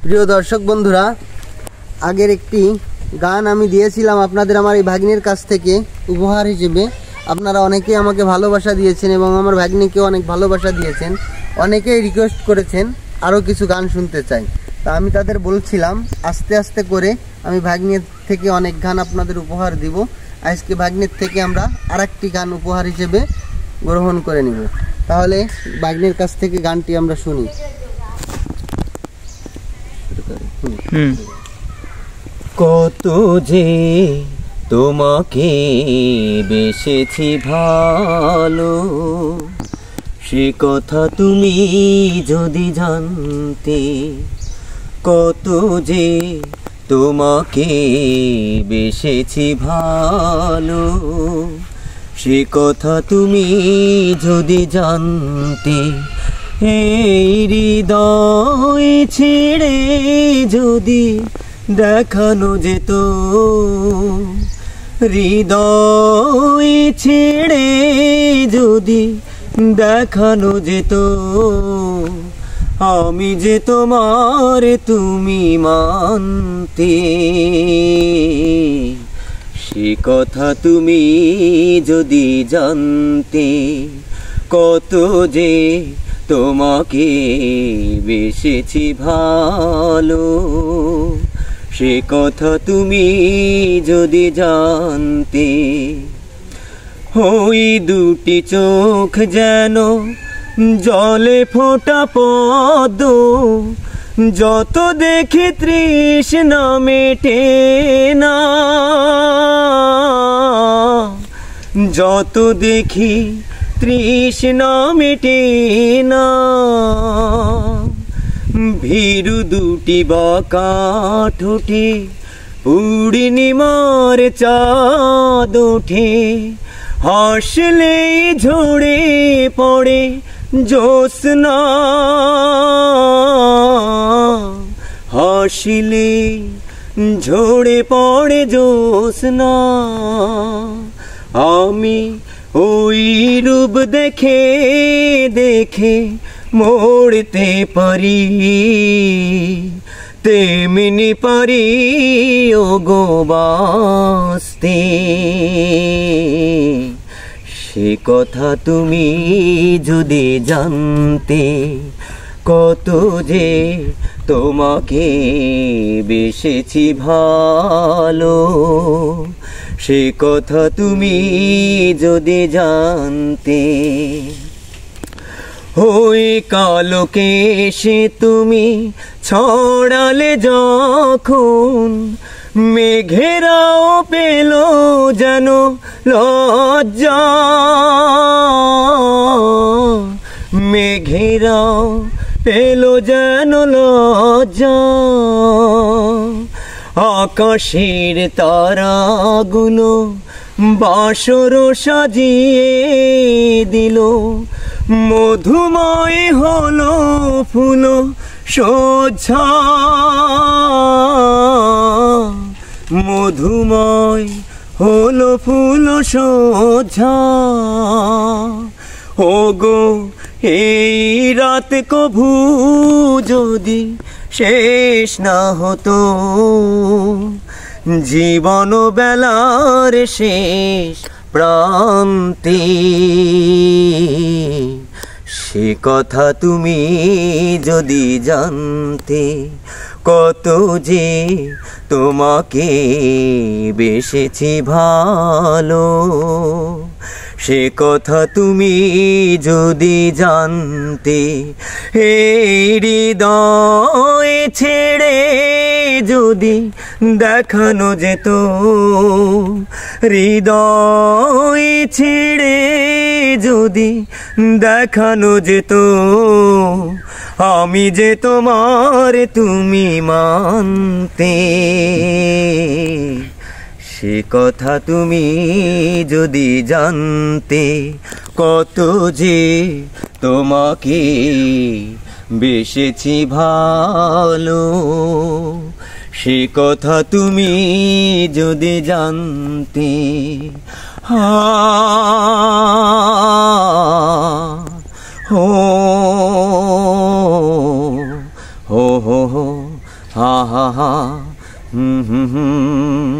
প্রিয় দর্শক বন্ধুরা, আগের একটি গান আমি দিয়েছিলাম আপনাদের আমার এই ভাগ্নির কাছ থেকে উপহার হিসেবে। আপনারা অনেকেই আমাকে ভালোবাসা দিয়েছেন এবং আমার ভাগ্নিকেও অনেক ভালোবাসা দিয়েছেন। অনেকেই রিকোয়েস্ট করেছেন আরও কিছু গান শুনতে চাই। তা আমি তাদের বলছিলাম আস্তে আস্তে করে আমি ভাগ্নির থেকে অনেক গান আপনাদের উপহার দিব। আজকে ভাগ্নির থেকে আমরা আরেকটি গান উপহার হিসেবে গ্রহণ করে নিব। তাহলে ভাগ্নির কাছ থেকে গানটি আমরা শুনি। কত যে তোমাকে বেসেছি ভালো, সে কথা তুমি যদি জানতে। কত যে তোমাকে বেসেছি ভালো, সে কথা তুমি যদি জানতে। এই হৃদয় ছেড়ে যদি দেখানো যেত, হৃদয় ছেড়ে যদি দেখানো যেত, আমি যে তোমার তুমি মানতে। সে কথা তুমি যদি জানতে। কত যে তোমাকে বেসেছি ভালো, সে কথা তুমি যদি জানতে। ওই দুটি চোখ যেন জলে ফোটা পদ্ম, যত দেখি তৃষ্ণা মেটে না, যত দেখি তৃষ্ণা মেটে না। ভীরু দুটি বাঁকা ঠোঁটে পূর্ণিমার চাঁদ ওঠে, হাসলেই ঝরে পড়ে জ্যোৎস্না, হাসলে ঝরে পড়ে জ্যোৎস্না। আমি ওই রূপ দেখে দেখে মরতে পারি, তেমনি পারি ওগো বাঁচতে। সে কথা তুমি যদি জানতে। কত যে তোমাকে বেসেছি ভালো, সে কথা তুমি যদি জানতে। ওই কালো কেশে তুমি ছড়ালে যখন, মেঘেরাও পেল যেন লজ্জা, মেঘেরাও পেল যেন লজ্জা। আকাশের তারাগুলো বাসর সাজিয়ে দিল, মধুময় হলো ফুল সজ্জা, মধুময় হলো ফুল সজ্জা। ওগো এই রাত কভু যদি শেষ না হতো, জীবন বেলার শেষ প্রান্তে। সে কথা তুমি যদি জানতে। কত যে তোমাকে বেসেছি ভালো, সে কথা তুমি যদি জানতে। এই হৃদয় ছেড়ে যদি দেখানো যেত, হৃদয় ছেড়ে যদি দেখানো যেত, আমি যে তোমার তুমি মানতে। সে কথা তুমি যদি জানতে। কত যে তোমাকে বেসেছি ভালো, সে কথা তুমি যদি জানতে। হো হো হো হা হা হা হুম হুম হুম